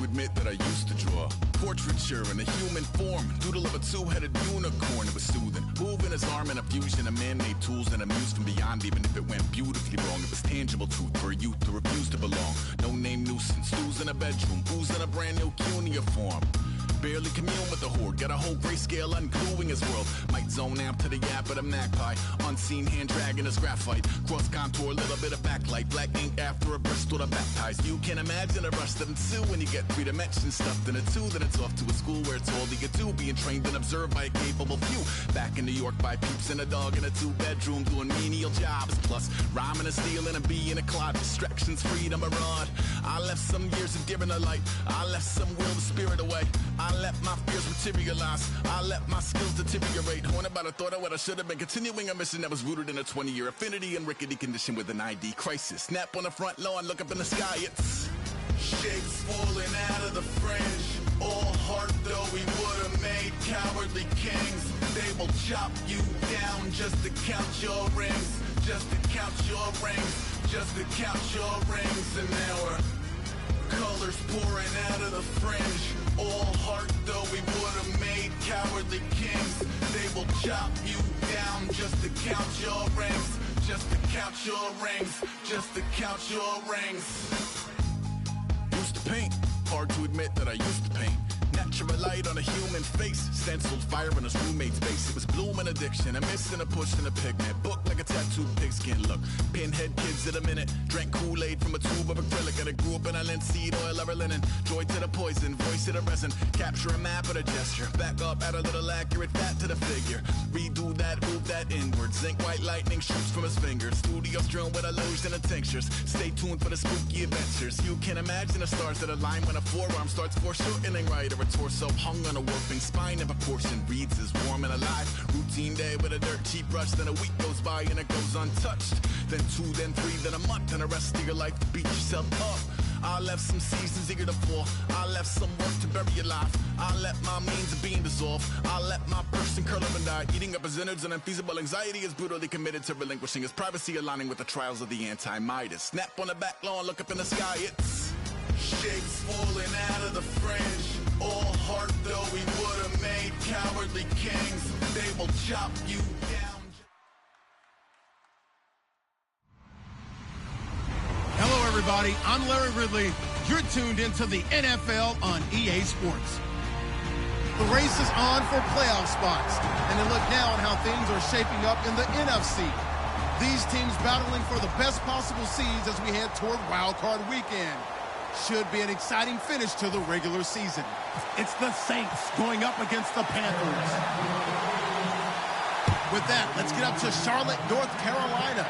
to admit that I used to draw portraiture in a human form, doodle of a two-headed unicorn. It was soothing, moving his arm in a fusion of man-made tools and amused from beyond, even if it went beautifully wrong. It was tangible truth for a youth who refused to belong. No-name nuisance, stools in a bedroom, booze in a brand new cuneiform. Barely commune with the horde, got a whole grayscale ungluing his world. Might zone amp to the yap of the magpie, unseen hand dragging his graphite. Cross contour, little bit of backlight, black ink after a Bristol to baptize. You can imagine a rush that ensue when you get three dimensions stuffed in a two. Then it's off to a school where it's all you get to, being trained and observed by a capable few. Back in New York by peeps and a dog in a two-bedroom doing menial jobs. Plus rhyming and stealing and being a clod, distractions, freedom, a rod. I left some years of giving a light, I left some will, the spirit away. I let my fears materialize, I let my skills deteriorate. Haunted by the thought of what I should have been, continuing a mission that was rooted in a 20-year affinity and rickety condition with an ID crisis. Snap on the front lawn, look up in the sky, it's shapes falling out of the fringe. All heart though we would have made cowardly kings. They will chop you down just to count your rings, just to count your rings, just to count your rings. And now we're colors pouring out of the fringe. All heart though we would have made cowardly kings. They will chop you down just to count your rings, just to count your rings, just to count your rings. Used to paint, hard to admit that I used to paint. Natural light on a human face, stenciled fire in his roommate's face. It was blooming addiction, a miss and a push and a pigment. Book like a tattooed pigskin look. Pinhead kids in a minute, drank Kool-Aid from a tube of acrylic. And I grew up in a linseed oil ever linen. Joy to the poison, voice to the resin. Capture a map of a gesture. Back up, add a little accurate fat to the figure. Redo that, move that inward. Zinc white lightning shoots from his fingers. Studio strewn with illusion and tinctures. Stay tuned for the spooky adventures. You can imagine the stars that align when a forearm starts foreshortening right. Or a torso hung on a warping spine of a portion reads as warm and alive. Routine day with a dirt cheap brush, then a week goes by and it goes untouched. Then 2, then 3, then a month, and the rest of your life to beat yourself up. I left some seasons eager to fall, I left some work to bury your life. I let my means of being dissolve, I let my person curl up and die. Eating up his innards and unfeasible anxiety is brutally committed to relinquishing his privacy, aligning with the trials of the anti-Midas. Snap on the back lawn, look up in the sky, it's shapes falling out of the fringe. All heart though we would have made cowardly kings. They will chop you down. Hello everybody, I'm Larry Ridley. You're tuned into the NFL on EA Sports. The race is on for playoff spots, and a look now on how things are shaping up in the NFC. These teams battling for the best possible seeds as we head toward Wild Card Weekend. Should be an exciting finish to the regular season. It's the Saints going up against the Panthers. With that, let's get up to Charlotte, North Carolina,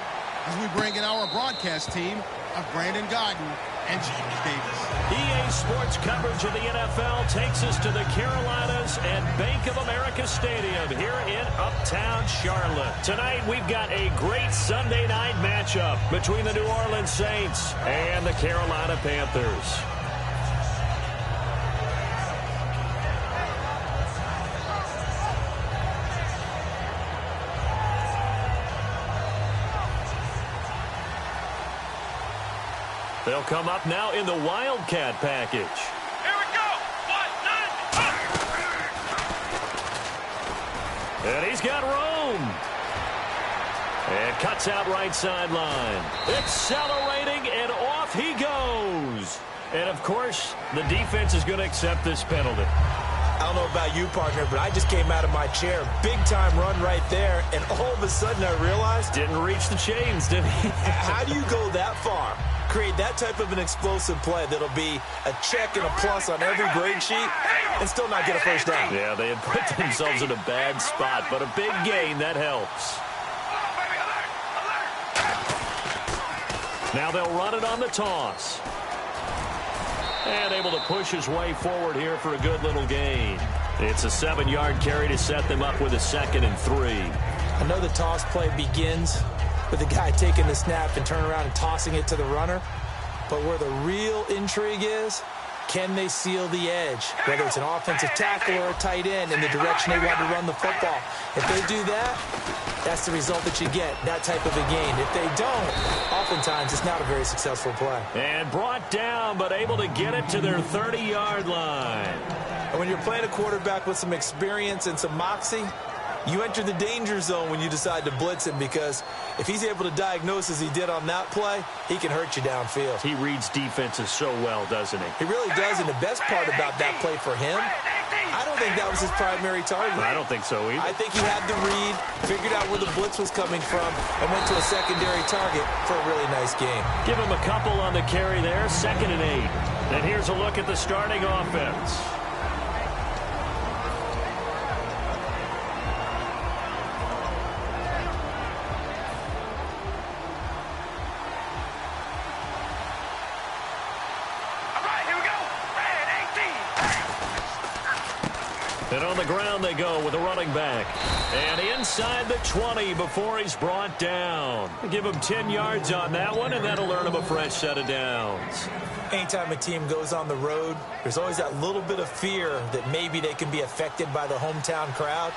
as we bring in our broadcast team of Brandon Godden and James Davis. EA Sports coverage of the NFL takes us to the Carolinas and Bank of America Stadium here in Uptown Charlotte. Tonight, we've got a great Sunday night matchup between the New Orleans Saints and the Carolina Panthers. They'll come up now in the Wildcat package. Here we go. 1, 9, And he's got room. And cuts out right sideline. Accelerating, and off he goes. And, of course, the defense is going to accept this penalty. I don't know about you, partner, but I just came out of my chair. Big-time run right there, and all of a sudden I realized... Didn't reach the chains, did he? How do you go that far? Create that type of an explosive play that'll be a check and a plus on every grade sheet and still not get a first down. Yeah, they had put themselves in a bad spot, but a big gain, that helps. Now they'll run it on the toss. And able to push his way forward here for a good little gain. It's a 7-yard carry to set them up with a 2nd and 3. I know the toss play begins with the guy taking the snap and turning around and tossing it to the runner. But where the real intrigue is, can they seal the edge? Whether it's an offensive tackle or a tight end in the direction they want to run the football. If they do that, that's the result that you get, that type of a gain. If they don't, oftentimes it's not a very successful play. And brought down, but able to get it to their 30-yard line. And when you're playing a quarterback with some experience and some moxie, you enter the danger zone when you decide to blitz him, because if he's able to diagnose as he did on that play, he can hurt you downfield. He reads defenses so well, doesn't he? He really does, and the best part about that play for him, I don't think that was his primary target. I don't think so either. I think he had the read, figured out where the blitz was coming from, and went to a secondary target for a really nice game. Give him a couple on the carry there, 2nd and 8. And here's a look at the starting offense. And on the ground they go with a running back. And inside the 20 before he's brought down. Give him 10 yards on that one, and that'll earn him a fresh set of downs. Anytime a team goes on the road, there's always that little bit of fear that maybe they can be affected by the hometown crowd.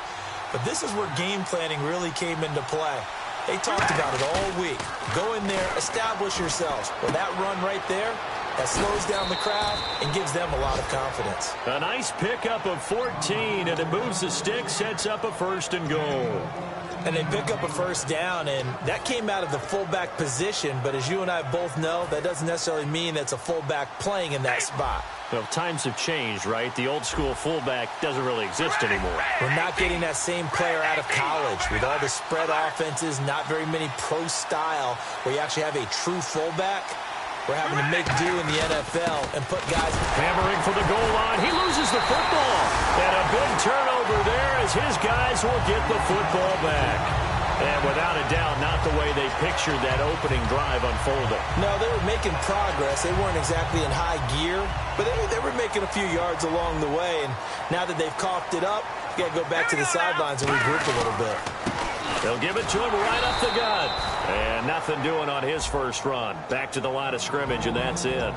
But this is where game planning really came into play. They talked about it all week. Go in there, establish yourselves. Well, that run right there, that slows down the crowd and gives them a lot of confidence. A nice pickup of 14, and it moves the stick, sets up a 1st and goal. And they pick up a first down, and that came out of the fullback position. But as you and I both know, that doesn't necessarily mean that's a fullback playing in that spot. Well, times have changed, right? The old school fullback doesn't really exist anymore. We're not getting that same player out of college. With all the spread offenses, not very many pro style, where you actually have a true fullback. We're having to make do in the NFL and put guys hammering for the goal line. He loses the football. And a big turnover there as his guys will get the football back. And without a doubt, not the way they pictured that opening drive unfolding. No, they were making progress. They weren't exactly in high gear, but they were making a few yards along the way. And now that they've coughed it up, you got to go back to the sidelines and regroup a little bit. They'll give it to him right up the gut. And nothing doing on his first run. Back to the line of scrimmage, and that's it.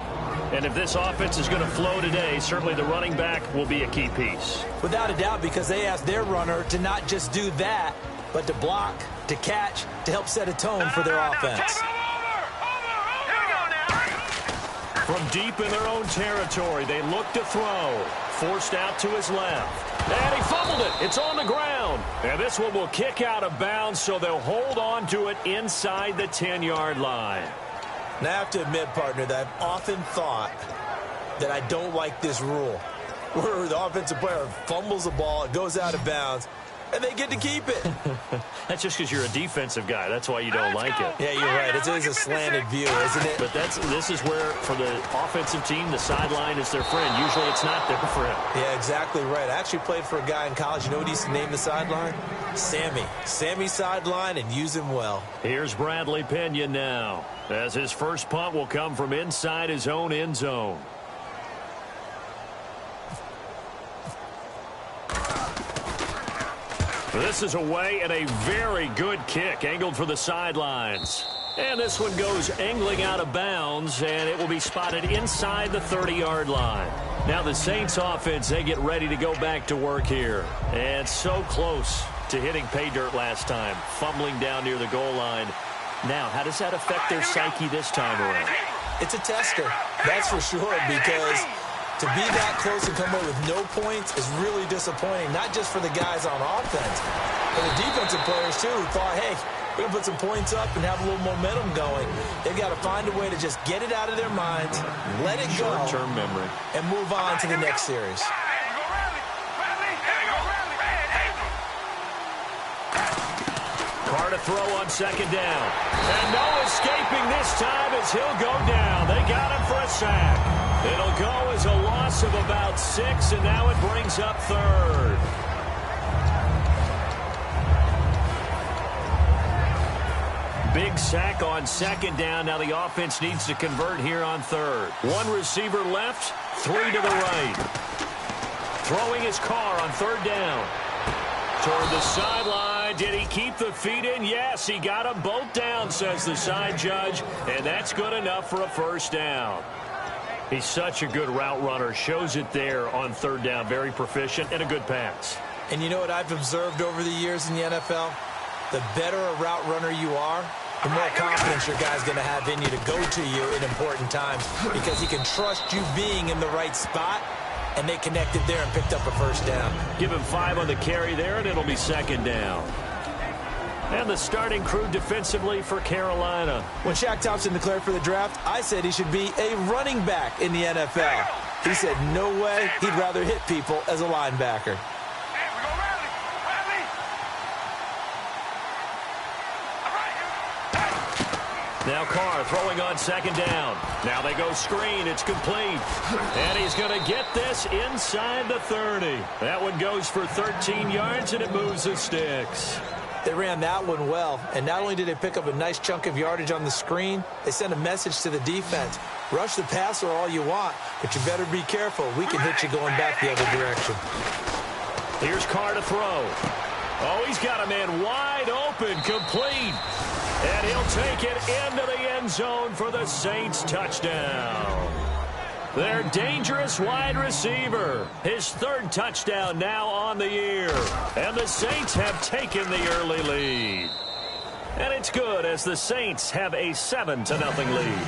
And if this offense is going to flow today, certainly the running back will be a key piece. Without a doubt, because they asked their runner to not just do that, but to block, to catch, to help set a tone for their offense. From deep in their own territory, they look to throw. Forced out to his left. And he fumbled it. It's on the ground. And this one will kick out of bounds, so they'll hold on to it inside the 10-yard line. Now, I have to admit, partner, that I've often thought that I don't like this rule, where the offensive player fumbles the ball, it goes out of bounds, and they get to keep it. That's just because you're a defensive guy. That's why you don't like it. Yeah, you're right. It is a slanted view, isn't it? But this is where, for the offensive team, the sideline is their friend. Usually it's not their friend. Yeah, exactly right. I actually played for a guy in college. You know what he used to name the sideline? Sammy. Sammy sideline, and use him well. Here's Bradley Pinion now, as his first punt will come from inside his own end zone. This is away, and a very good kick angled for the sidelines. And this one goes angling out of bounds, and it will be spotted inside the 30-yard line. Now the Saints offense, they get ready to go back to work here. And so close to hitting pay dirt last time, fumbling down near the goal line. Now, how does that affect their psyche this time around? It's a tester, that's for sure, because to be that close and come away with no points is really disappointing, not just for the guys on offense, but the defensive players, too, who thought, hey, we're going to put some points up and have a little momentum going. They've got to find a way to just get it out of their minds, let it go, short-term memory, and move on to the next series. Carr to throw on 2nd down. And no escaping this time as he'll go down. They got him for a sack. It'll go as a loss of about 6, and now it brings up 3rd. Big sack on 2nd down. Now the offense needs to convert here on 3rd. One receiver left, 3 to the right. Throwing his Carr on 3rd down. Toward the sideline. Did he keep the feet in? Yes, he got them both down, says the side judge, and that's good enough for a 1st down. He's such a good route runner. Shows it there on 3rd down. Very proficient and a good pass. And you know what I've observed over the years in the NFL? The better a route runner you are, the more confidence your guy's going to have in you to go to you in important times because he can trust you being in the right spot, and they connected there and picked up a first down. Give him 5 on the carry there, and it'll be second down. And the starting crew defensively for Carolina. When Shaq Thompson declared for the draft, I said he should be a running back in the NFL. He said no way, he'd rather hit people as a linebacker. Now Carr throwing on second down. Now they go screen. It's complete. And he's going to get this inside the 30. That one goes for 13 yards, and it moves the sticks. They ran that one well, and not only did they pick up a nice chunk of yardage on the screen, they sent a message to the defense. Rush the passer all you want, but you better be careful. We can hit you going back the other direction. Here's Carr to throw. Oh, he's got a man wide open, complete. And he'll take it into the end zone for the Saints touchdown. Their dangerous wide receiver. His 3rd touchdown now on the year. And the Saints have taken the early lead. And it's good as the Saints have a 7-0 lead.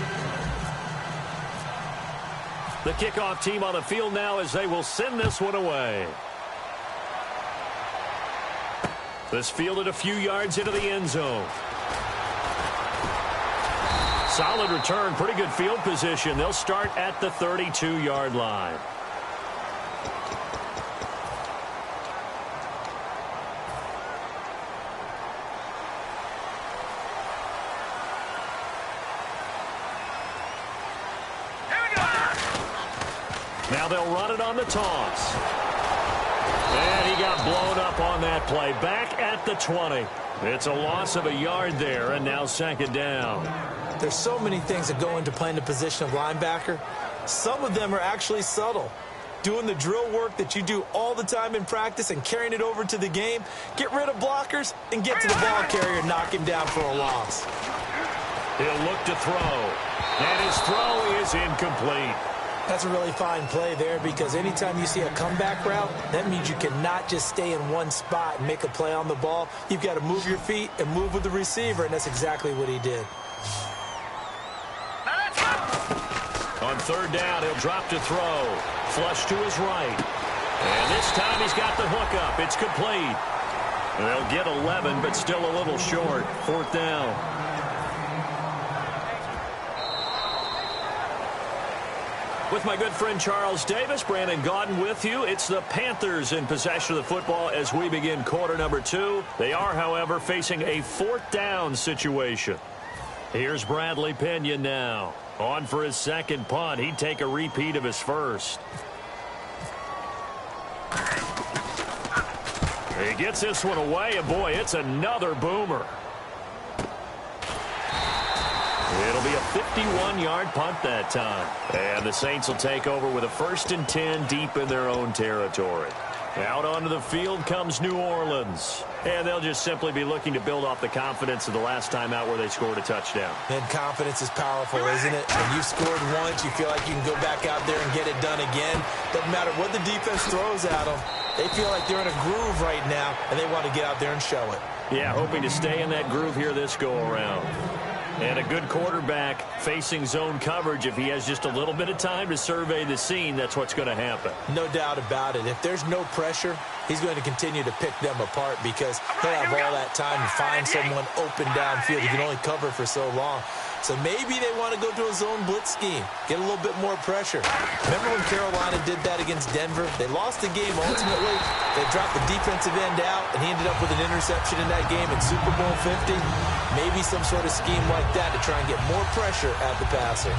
The kickoff team on the field now as they will send this one away. This fielded a few yards into the end zone. Solid return, pretty good field position. They'll start at the 32-yard line. Now they'll run it on the toss. And he got blown up on that play. Back at the 20. It's a loss of a yard there, and now second down. There's so many things that go into playing the position of linebacker. Some of them are actually subtle. Doing the drill work that you do all the time in practice and carrying it over to the game. Get rid of blockers and get to the ball carrier and knock him down for a loss. He'll look to throw. And his throw is incomplete. That's a really fine play there because anytime you see a comeback route, that means you cannot just stay in one spot and make a play on the ball. You've got to move your feet and move with the receiver, and that's exactly what he did. On 3rd down, he'll drop to throw. Flush to his right. And this time he's got the hook up. It's complete. They'll get 11, but still a little short. 4th down. With my good friend Charles Davis, Brandon Gaudin with you. It's the Panthers in possession of the football as we begin quarter number 2. They are, however, facing a 4th down situation. Here's Bradley Pinion now. On for his second punt. He'd take a repeat of his first. He gets this one away, and boy, it's another boomer. It'll be a 51-yard punt that time. And the Saints will take over with a 1st and 10 deep in their own territory. Out onto the field comes New Orleans. And they'll just simply be looking to build off the confidence of the last time out where they scored a touchdown. And confidence is powerful, isn't it? When you've scored once, you feel like you can go back out there and get it done again. Doesn't matter what the defense throws at them. They feel like they're in a groove right now, and they want to get out there and show it. Yeah, hoping to stay in that groove here this go-around. And a good quarterback facing zone coverage. If he has just a little bit of time to survey the scene, that's what's going to happen. No doubt about it. If there's no pressure, he's going to continue to pick them apart because he'll have all that time to find someone open downfield. He can only cover for so long. So maybe they want to go to a zone blitz scheme, get a little bit more pressure. Remember when Carolina did that against Denver? They lost the game ultimately. They dropped the defensive end out, and he ended up with an interception in that game in Super Bowl 50. Maybe some sort of scheme like that to try and get more pressure at the passer.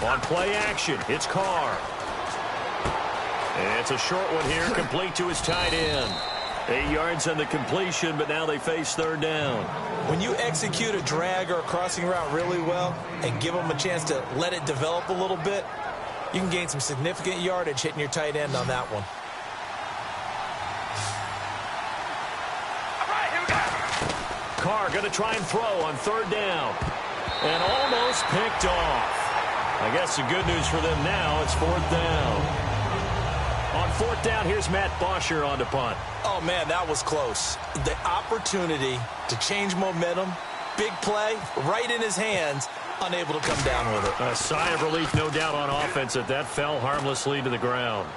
On play action, it's Carr. And it's a short one here, complete to his tight end. 8 yards on the completion, but now they face 3rd down. When you execute a drag or a crossing route really well and give them a chance to let it develop a little bit, you can gain some significant yardage hitting your tight end on that one. Carr going to try and throw on 3rd down. And almost picked off. I guess the good news for them now, it's 4th down. On 4th down, here's Matt Bosher on to punt. Oh, man, that was close. The opportunity to change momentum, big play, right in his hands, unable to come down with it. A sigh of relief, no doubt, on offense that fell harmlessly to the ground.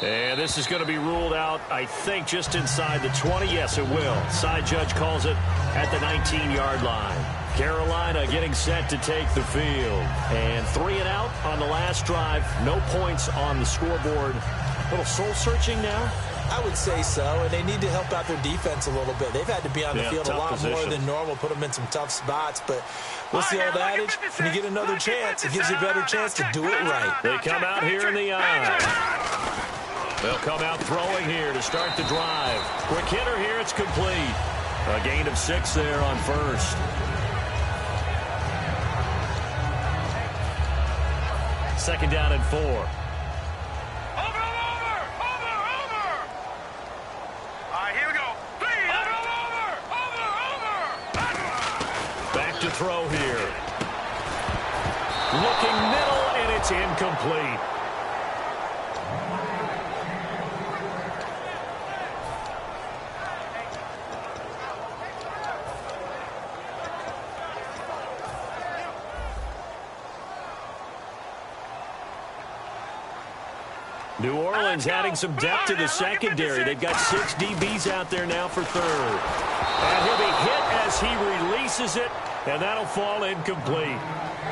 And this is going to be ruled out, I think, just inside the 20. Yes, it will. Side judge calls it at the 19-yard line. Carolina getting set to take the field. And 3 and out on the last drive. No points on the scoreboard. A little soul-searching now? I would say so, and they need to help out their defense a little bit. They've had to be on the field a lot more than normal, put them in some tough spots. But what's the old adage? When you get another chance, it gives you a better chance to do it right. They come out here in the eye. They'll come out throwing here to start the drive. Quick hitter here, it's complete. A gain of 6 there on first. Second down and 4. Over. All right, here we go. Over. Back to throw here. Looking middle, and it's incomplete. New Orleans adding some depth to the secondary. They've got 6 DBs out there now for 3rd. And he'll be hit as he releases it, and that'll fall incomplete.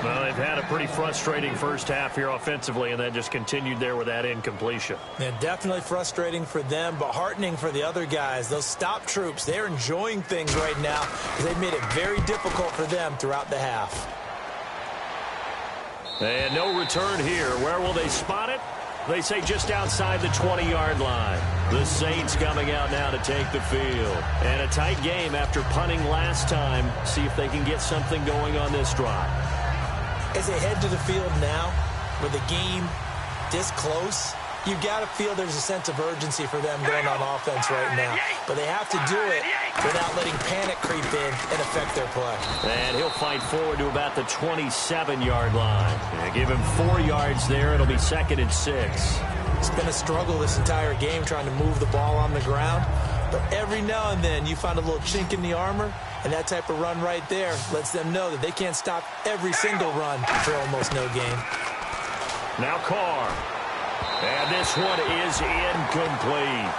Well, they've had a pretty frustrating first half here offensively, and then just continued there with that incompletion. Yeah, definitely frustrating for them, but heartening for the other guys. Those stop troops, they're enjoying things right now because they've made it very difficult for them throughout the half. And no return here. Where will they spot it? They say just outside the 20-yard line. The Saints coming out now to take the field. And a tight game after punting last time. See if they can get something going on this drive. As they head to the field now, with the game this close, you've got to feel there's a sense of urgency for them going on offense right now. But they have to do it without letting panic creep in and affect their play. And he'll fight forward to about the 27-yard line. And give him 4 yards there. It'll be 2nd and 6. It's been a struggle this entire game trying to move the ball on the ground. But every now and then you find a little chink in the armor, and that type of run right there lets them know that they can't stop every single run for almost no gain. Now Carr. And this one is incomplete.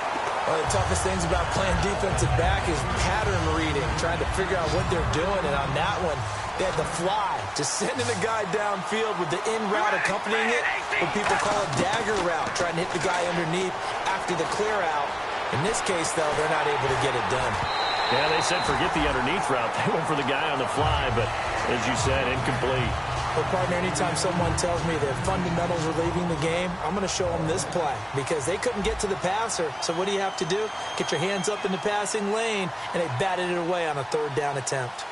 One of the toughest things about playing defensive back is pattern reading, trying to figure out what they're doing. And on that one, they had the fly, just sending a guy downfield with the in route accompanying it. What people call a dagger route, trying to hit the guy underneath after the clear out. In this case, though, they're not able to get it done. Yeah, they said forget the underneath route. They went for the guy on the fly, but as you said, incomplete. Well, partner, anytime someone tells me their fundamentals are leaving the game, I'm going to show them this play because they couldn't get to the passer. So what do you have to do? Get your hands up in the passing lane, and they batted it away on a 3rd down attempt.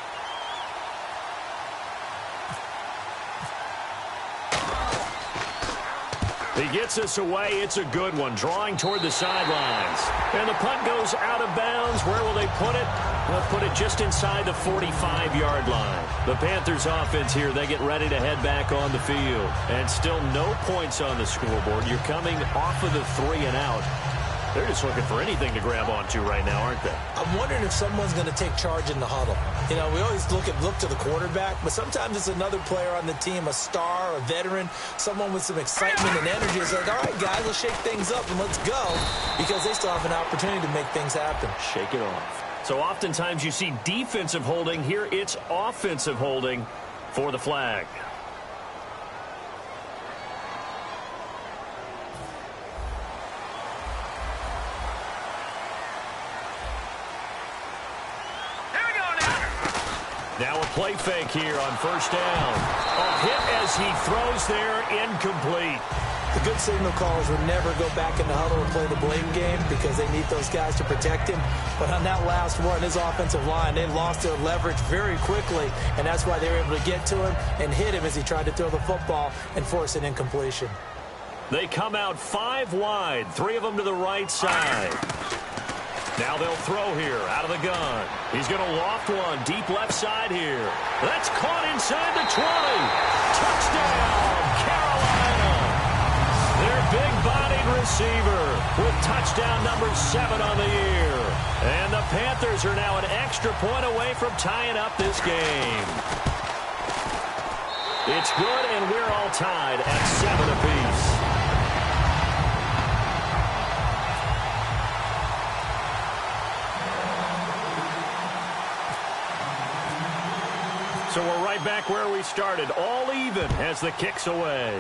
He gets us away. It's a good one. Drawing toward the sidelines. And the punt goes out of bounds. Where will they put it? They'll put it just inside the 45-yard line. The Panthers offense here, they get ready to head back on the field. And still no points on the scoreboard. You're coming off of the 3 and out. They're just looking for anything to grab onto right now, aren't they? I'm wondering if someone's going to take charge in the huddle. You know, we always look to the quarterback, but sometimes it's another player on the team, a star, a veteran, someone with some excitement and energy. It's like, all right, guys, let's shake things up and let's go, because they still have an opportunity to make things happen. Shake it off. So oftentimes you see defensive holding. Here it's offensive holding for the flag. Now a play fake here on 1st down. A hit as he throws there, incomplete. The good signal callers would never go back in the huddle and play the blame game because they need those guys to protect him. But on that last one, his offensive line, they lost their leverage very quickly, and that's why they were able to get to him and hit him as he tried to throw the football and force an incompletion. They come out 5 wide, 3 of them to the right side. Now they'll throw here out of the gun. He's going to loft one deep left side here. That's caught inside the 20. Touchdown, Carolina. Their big-bodied receiver with touchdown number 7 on the year. And the Panthers are now an extra point away from tying up this game. It's good, and we're all tied at 7 apiece. So we're right back where we started, all even as the kick's away.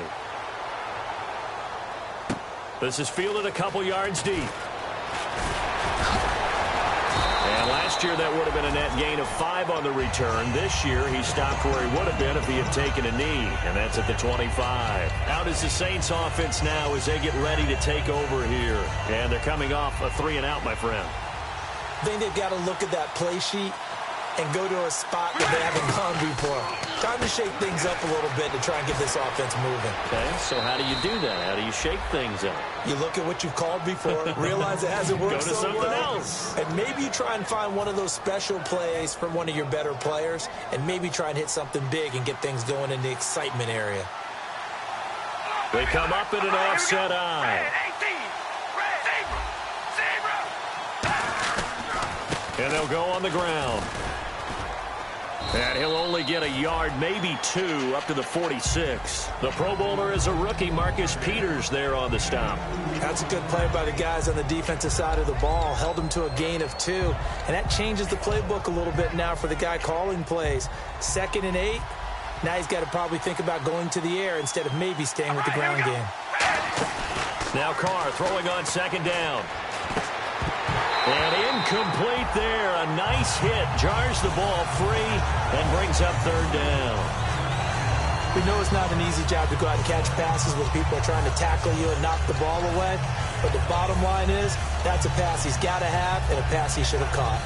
This is fielded a couple yards deep. And last year that would have been a net gain of 5 on the return. This year he stopped where he would have been if he had taken a knee, and that's at the 25. Out is the Saints offense now as they get ready to take over here. And they're coming off a 3-and-out, my friend. I think they've got to look at that play sheet and go to a spot that they haven't gone before. Time to shake things up a little bit to try and get this offense moving. Okay, so how do you do that? How do you shake things up? You look at what you've called before, realize it hasn't worked go to so something well, else. and maybe you try and find one of those special plays from one of your better players, and maybe try and hit something big and get things going in the excitement area. They come up in an offset eye. And they'll go on the ground. And he'll only get a yard, maybe 2, up to the 46. The Pro Bowler is a rookie, Marcus Peters, there on the stop. That's a good play by the guys on the defensive side of the ball. Held him to a gain of 2. And that changes the playbook a little bit now for the guy calling plays. 2nd and 8. Now he's got to probably think about going to the air instead of maybe staying with the ground game. Now Carr throwing on 2nd down. And incomplete there. A nice hit. Jars the ball free and brings up 3rd down. We know it's not an easy job to go out and catch passes when people are trying to tackle you and knock the ball away. But the bottom line is, that's a pass he's got to have and a pass he should have caught.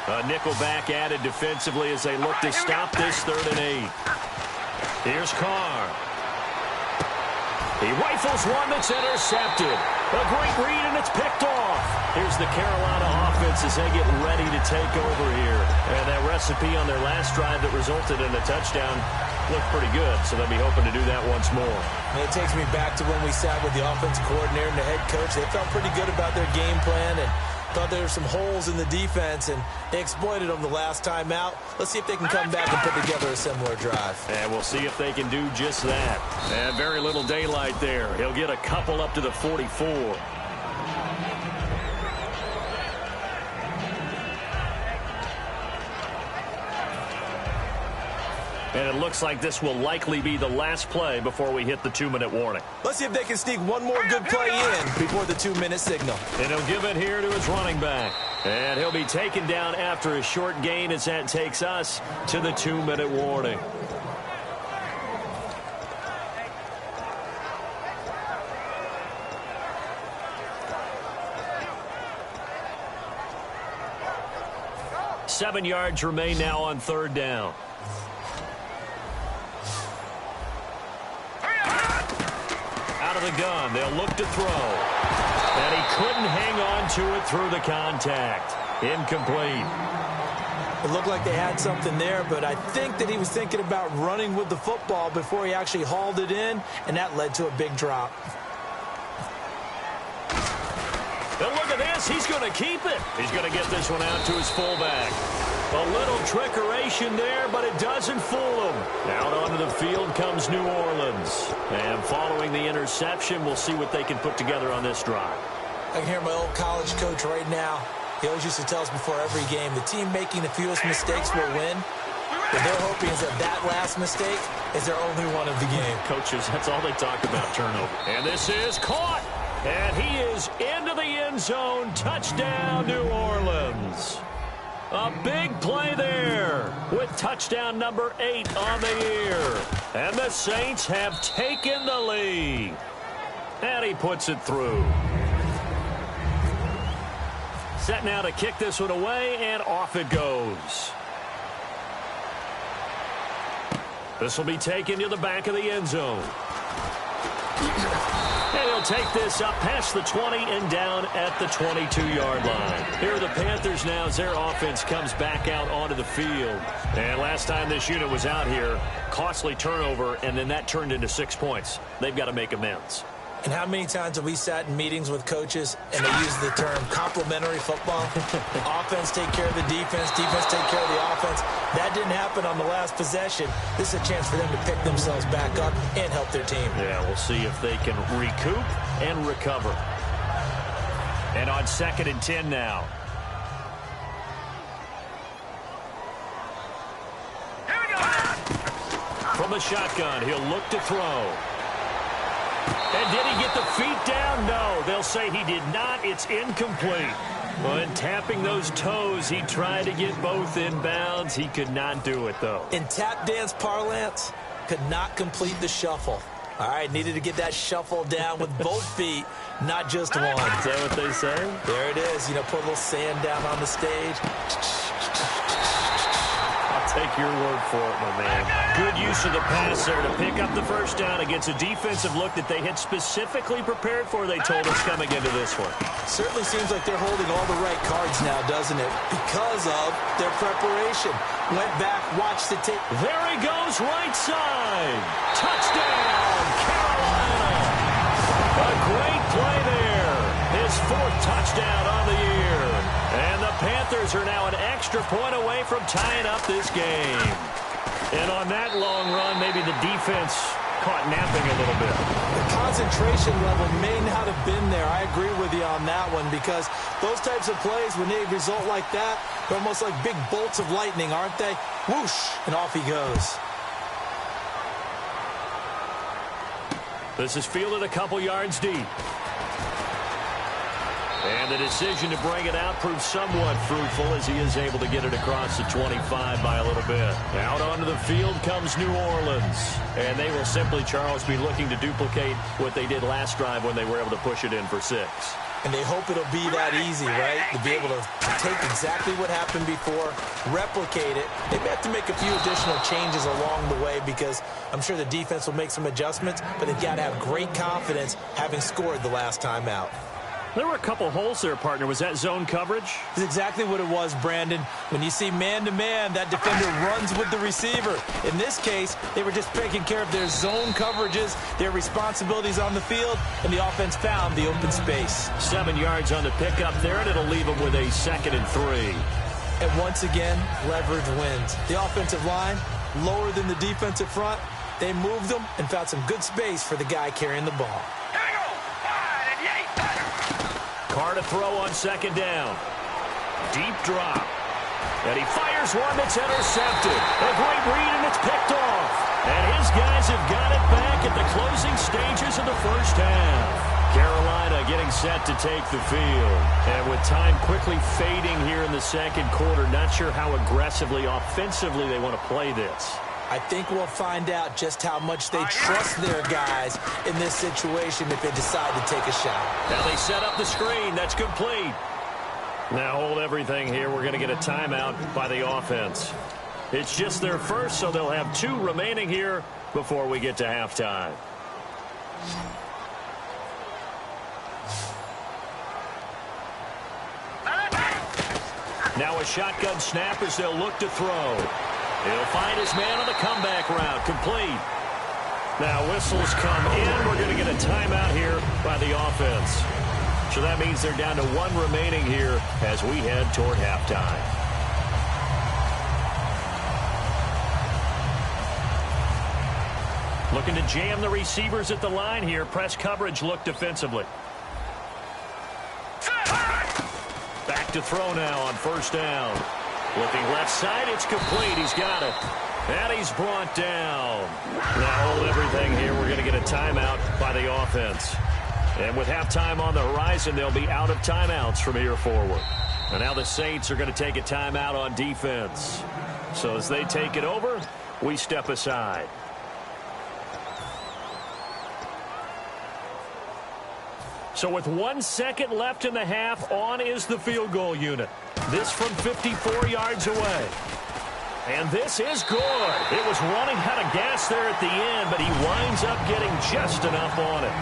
A nickelback added defensively as they look to stop this 3rd and 8. Here's Carr. He rifles one that's intercepted. A great read, and it's picked off. Here's the Carolina offense as they get ready to take over here. And that recipe on their last drive that resulted in a touchdown looked pretty good, so they'll be hoping to do that once more. And it takes me back to when we sat with the offensive coordinator and the head coach. They felt pretty good about their game plan and thought there were some holes in the defense, and they exploited them the last time out. Let's see if they can come back and put together a similar drive. And we'll see if they can do just that. And very little daylight there. He'll get a couple up to the 44. And it looks like this will likely be the last play before we hit the 2-minute warning. Let's see if they can sneak one more good play in before the 2-minute signal. And he'll give it here to his running back. And he'll be taken down after a short gain as that takes us to the 2-minute warning. Seven yards remain now on 3rd down. Out of the gun, they'll look to throw. And he couldn't hang on to it through the contact. Incomplete. It looked like they had something there, but I think that he was thinking about running with the football before he actually hauled it in, and that led to a big drop. And look at this. He's going to keep it. He's going to get this one out to his fullback. A little trickeration there, but it doesn't fool him. Out onto the field comes New Orleans. And following the interception, we'll see what they can put together on this drive. I can hear my old college coach right now. He always used to tell us before every game, the team making the fewest mistakes will win. What they're hoping is that last mistake is their only one of the game. Coaches, that's all they talk about, turnover. And this is caught. And he is into the end zone. Touchdown, New Orleans. A big play there with touchdown number 8 on the year. And the Saints have taken the lead. And he puts it through. Set now to kick this one away, and off it goes. This will be taken to the back of the end zone. And he'll take this up past the 20 and down at the 22-yard line. Here are the Panthers now as their offense comes back out onto the field. And last time this unit was out here, costly turnover, and then that turned into 6 points. They've got to make amends. And how many times have we sat in meetings with coaches and they use the term complementary football? Offense take care of the defense, defense take care of the offense. That didn't happen on the last possession. This is a chance for them to pick themselves back up and help their team. Yeah, we'll see if they can recoup and recover. And on 2nd and 10 now. Here we go. From the shotgun, he'll look to throw. And did he get the feet down? No, they'll say he did not. It's incomplete. When tapping those toes, he tried to get both in bounds. He could not do it, though. In tap dance parlance, could not complete the shuffle. All right, needed to get that shuffle down with both feet, not just one. Is that what they say? There it is. You know, put a little sand down on the stage. Take your word for it, my man. Good use of the pass there to pick up the first down against a defensive look that they had specifically prepared for, they told us, coming into this one. Certainly seems like they're holding all the right cards now, doesn't it? Because of their preparation. Went back, watched the tape. There he goes, right side. Touchdown, Carolina. A great play there. His 4th touchdown on the year. And the Panthers are now an extra point away from tying up this game. And on that long run, maybe the defense caught napping a little bit. The concentration level may not have been there. I agree with you on that one, because those types of plays, when they result like that, they're almost like big bolts of lightning, aren't they? Whoosh, and off he goes. This is fielded a couple yards deep. And the decision to bring it out proves somewhat fruitful as he is able to get it across the 25 by a little bit. Out onto the field comes New Orleans. And they will simply, Charles, be looking to duplicate what they did last drive when they were able to push it in for 6. And they hope it'll be that easy, right? To be able to take exactly what happened before, replicate it. They may have to make a few additional changes along the way, because I'm sure the defense will make some adjustments, but they've got to have great confidence having scored the last time out. There were a couple holes there, partner. Was that zone coverage? That's exactly what it was, Brandon. When you see man-to-man, that defender runs with the receiver. In this case, they were just taking care of their zone coverages, their responsibilities on the field, and the offense found the open space. 7 yards on the pickup there, and it'll leave them with a 2nd and 3. And once again, leverage wins. The offensive line, lower than the defensive front, they moved them and found some good space for the guy carrying the ball. Carr to throw on 2nd down. Deep drop. And he fires one that's intercepted. A great read, and it's picked off. And his guys have got it back at the closing stages of the first half. Carolina getting set to take the field. And with time quickly fading here in the 2nd quarter, not sure how aggressively, offensively they want to play this. I think we'll find out just how much they trust their guys in this situation if they decide to take a shot. Now they set up the screen. That's complete. Now hold everything here. We're going to get a timeout by the offense. It's just their first, so they'll have 2 remaining here before we get to halftime. Now a shotgun snap as they'll look to throw. He'll find his man on the comeback route. Complete. Now whistles come in. We're going to get a timeout here by the offense. So that means they're down to 1 remaining here as we head toward halftime. Looking to jam the receivers at the line here. Press coverage look defensively. Back to throw now on 1st down. Looking left side, it's complete. He's got it. And he's brought down. Now hold everything here. We're going to get a timeout by the offense. And with halftime on the horizon, they'll be out of timeouts from here forward. And now the Saints are going to take a timeout on defense. So as they take it over, we step aside. So with 1 second left in the half, on is the field goal unit. This from 54 yards away. And this is good. It was running out of gas there at the end, but he winds up getting just enough on it.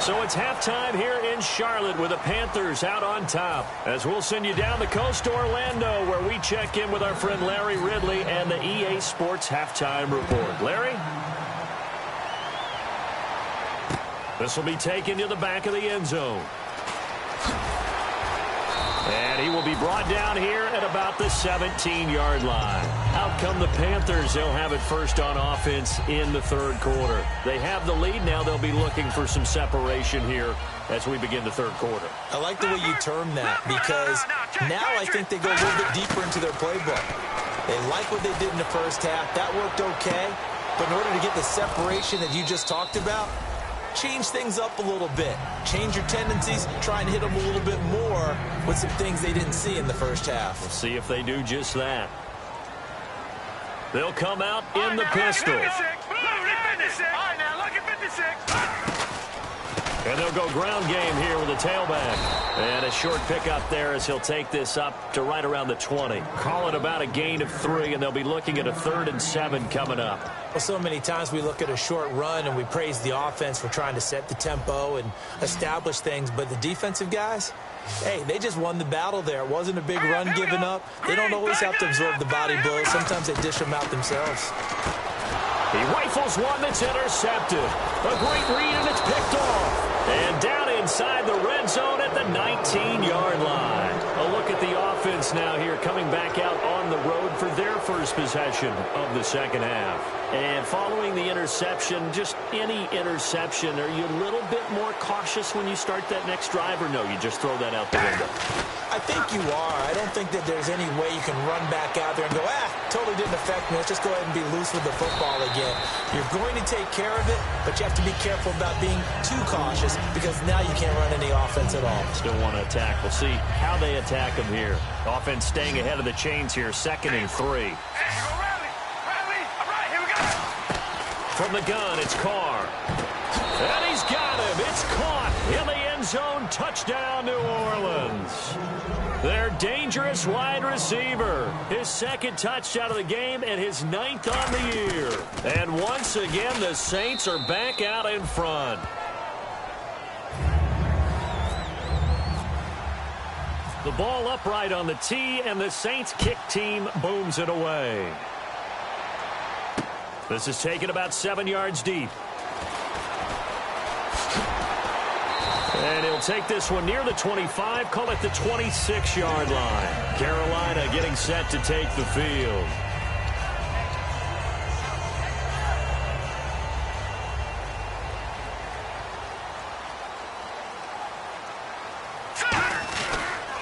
So it's halftime here in Charlotte with the Panthers out on top. As we'll send you down the coast to Orlando, where we check in with our friend Larry Ridley and the EA Sports Halftime Report. Larry? This will be taken to the back of the end zone. And he will be brought down here at about the 17-yard line. Out come the Panthers. They'll have it first on offense in the third quarter. They have the lead now. They'll be looking for some separation here as we begin the third quarter. I like the way you term that, because now I think they go a little bit deeper into their playbook. They like what they did in the first half. That worked okay. But in order to get the separation that you just talked about, change things up a little bit. Change your tendencies, try and hit them a little bit more with some things they didn't see in the first half. We'll see if they do just that. They'll come out in the pistol. And they'll go ground game here with a tailback. And a short pickup there as he'll take this up to right around the 20. Call it about a gain of 3, and they'll be looking at a 3rd and 7 coming up. Well, so many times we look at a short run and we praise the offense for trying to set the tempo and establish things. But the defensive guys, hey, they just won the battle there. It wasn't a big run given up. They don't always have to absorb the body blows. Sometimes they dish them out themselves. He rifles one that's intercepted. A great read, and it's picked off. And down inside the red zone at the 19-yard line. A look at the offense now here, coming back out on the road for their first possession of the second half. And following the interception, just any interception, are you a little bit more cautious when you start that next drive, or no, you just throw that out the window? I think you are. I don't think that there's any way you can run back out there and go, totally didn't affect me. Let's just go ahead and be loose with the football again. You're going to take care of it, but you have to be careful about being too cautious, because now you can't run any offense at all. Still want to attack. We'll see how they attack them here. Offense staying ahead of the chains here, 2nd and 3. From the gun, it's Carr. And he's got him. It's caught in the end zone. Touchdown, New Orleans. Their dangerous wide receiver. His 2nd touchdown of the game and his 9th on the year. And once again, the Saints are back out in front. The ball upright on the tee, and the Saints kick team booms it away. This is taken about 7 yards deep. And he'll take this one near the 25, call it the 26-yard line. Carolina getting set to take the field.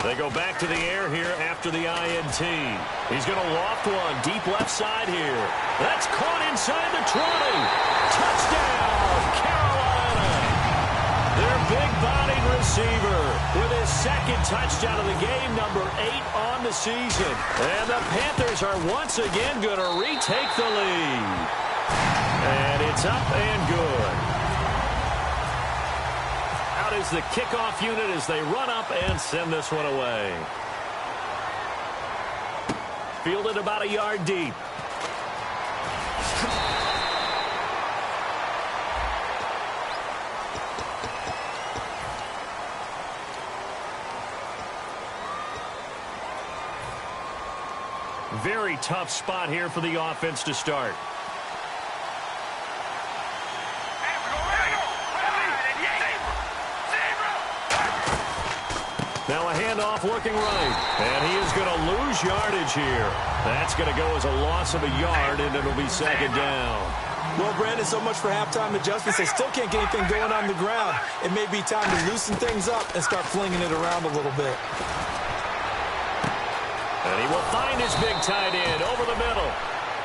They go back to the air here after the INT. He's going to loft one deep left side here. That's caught inside the 20. Touchdown, Carolina. Their big-bodied receiver with his 2nd touchdown of the game, number 8 on the season. And the Panthers are once again going to retake the lead. And it's up and good. Is the kickoff unit as they run up and send this one away. Fielded about a yard deep. Very tough spot here for the offense to start. Now a handoff looking right. And he is going to lose yardage here. That's going to go as a loss of a yard, and it'll be 2nd down. Well, Brandon, so much for halftime adjustments. They still can't get anything going on the ground. It may be time to loosen things up and start flinging it around a little bit. And he will find his big tight end over the middle.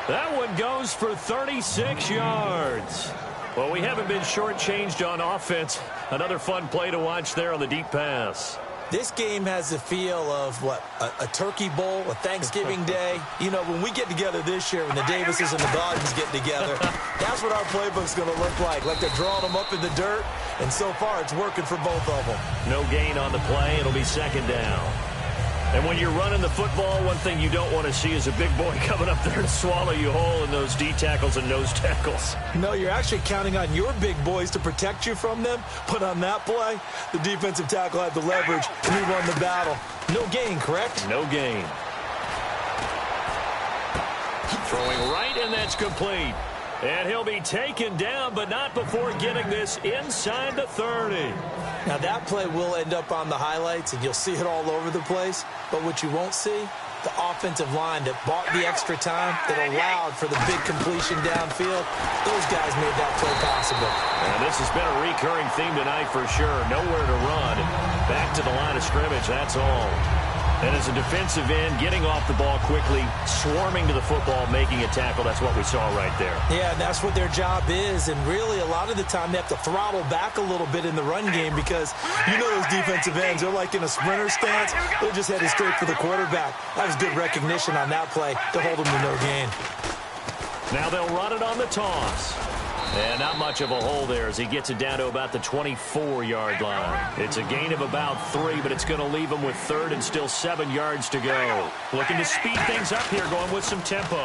That one goes for 36 yards. Well, we haven't been shortchanged on offense. Another fun play to watch there on the deep pass. This game has the feel of, a turkey bowl, a Thanksgiving day. You know, when we get together this year, when the Davises and the Gardens get together, that's what our playbook's going to look like. Like they're drawing them up in the dirt, and so far it's working for both of them. No gain on the play. It'll be 2nd down. And when you're running the football, one thing you don't want to see is a big boy coming up there and swallow you whole in those D tackles and nose tackles. No, you're actually counting on your big boys to protect you from them. But on that play, the defensive tackle had the leverage, and he won the battle. No gain, correct? No gain. Throwing right, and that's complete. And he'll be taken down, but not before getting this inside the 30. Now, that play will end up on the highlights, and you'll see it all over the place. But what you won't see, the offensive line that bought the extra time, that allowed for the big completion downfield, those guys made that play possible. And this has been a recurring theme tonight for sure. Nowhere to run. Back to the line of scrimmage, that's all. And as a defensive end, getting off the ball quickly, swarming to the football, making a tackle, that's what we saw right there. Yeah, and that's what their job is. And really, a lot of the time, they have to throttle back a little bit in the run game because you know those defensive ends, they're like in a sprinter stance. They're just headed straight for the quarterback. That was good recognition on that play to hold them to no gain. Now they'll run it on the toss. And not much of a hole there as he gets it down to about the 24-yard line. It's a gain of about 3, but it's going to leave him with 3rd and still 7 yards to go. Looking to speed things up here, going with some tempo.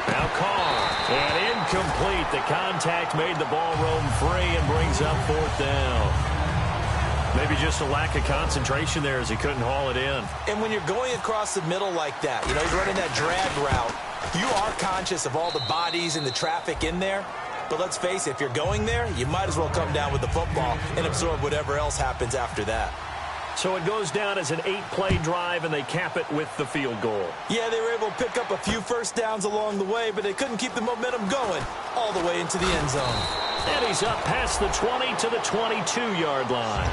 Now Carr. And incomplete. The contact made the ball roam free and brings up 4th down. Maybe just a lack of concentration there as he couldn't haul it in. And when you're going across the middle like that, you know, he's running that drag route, you are conscious of all the bodies and the traffic in there. But let's face it, if you're going there, you might as well come down with the football and absorb whatever else happens after that. So it goes down as an 8-play drive, and they cap it with the field goal. Yeah, they were able to pick up a few first downs along the way, but they couldn't keep the momentum going all the way into the end zone. And he's up past the 20 to the 22-yard line.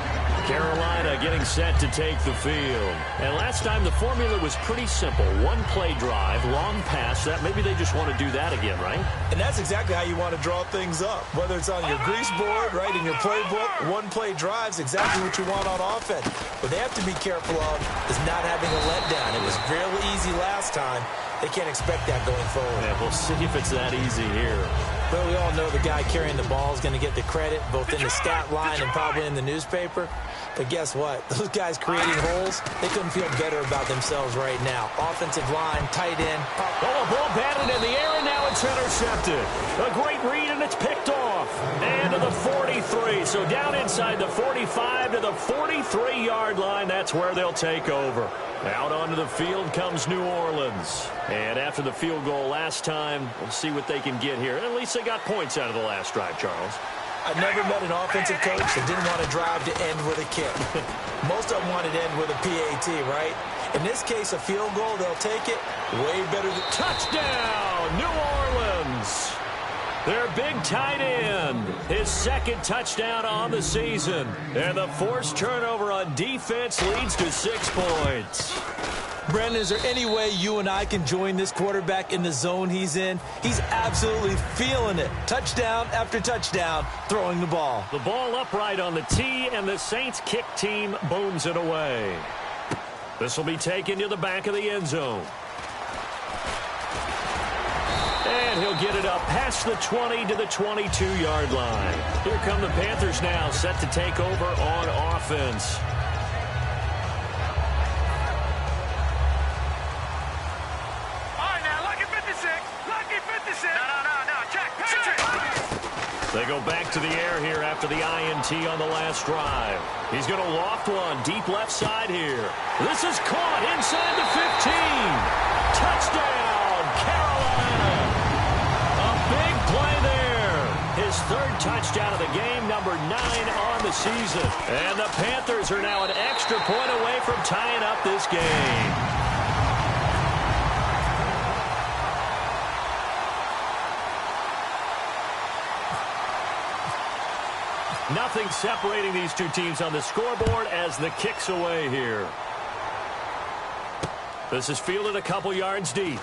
Carolina getting set to take the field. And last time the formula was pretty simple. 1-play drive, long pass. That maybe they just want to do that again, right? And that's exactly how you want to draw things up. Whether it's on your grease board, right, in your playbook, 1-play drive's exactly what you want on offense. What they have to be careful of is not having a letdown. It was real easy last time. They can't expect that going forward. Yeah, we'll see if it's that easy here. Well, we all know the guy carrying the ball is going to get the credit, both in the stat line and probably in the newspaper. But guess what? Those guys creating holes, they couldn't feel better about themselves right now. Offensive line, tight end. Oh, a ball batted in the air, and now it's intercepted. A great read, and it's picked off. And to the 43. So down inside the 45 to the 43-yard line. That's where they'll take over. Out onto the field comes New Orleans. And after the field goal last time, we'll see what they can get here. At least they got points out of the last drive, Charles. I've never met an offensive coach that didn't want to drive to end with a kick. Most of them wanted to end with a PAT, right? In this case, a field goal, they'll take it way better than... Touchdown, New Orleans! Their big tight end, his 2nd touchdown on the season. And the forced turnover on defense leads to 6 points. Brandon, is there any way you and I can join this quarterback in the zone he's in? He's absolutely feeling it. Touchdown after touchdown, throwing the ball. The ball upright on the tee, and the Saints kick team booms it away. This will be taken to the back of the end zone. And he'll get it up past the 20 to the 22-yard line. Here come the Panthers now, set to take over on offense. They go back to the air here after the INT on the last drive. He's going to loft one deep left side here. This is caught inside the 15. Touchdown, Carolina. A big play there. His 3rd touchdown of the game, number 9 on the season. And the Panthers are now an extra point away from tying up this game. Nothing separating these two teams on the scoreboard as the kick's away here. This is fielded a couple yards deep.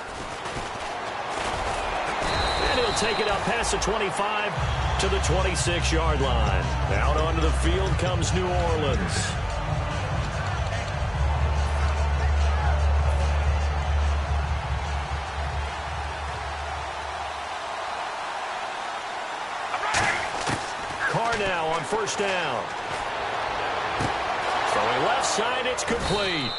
And he'll take it up past the 25 to the 26-yard line. Out onto the field comes New Orleans. Now on 1st down. Throwing left side, it's complete.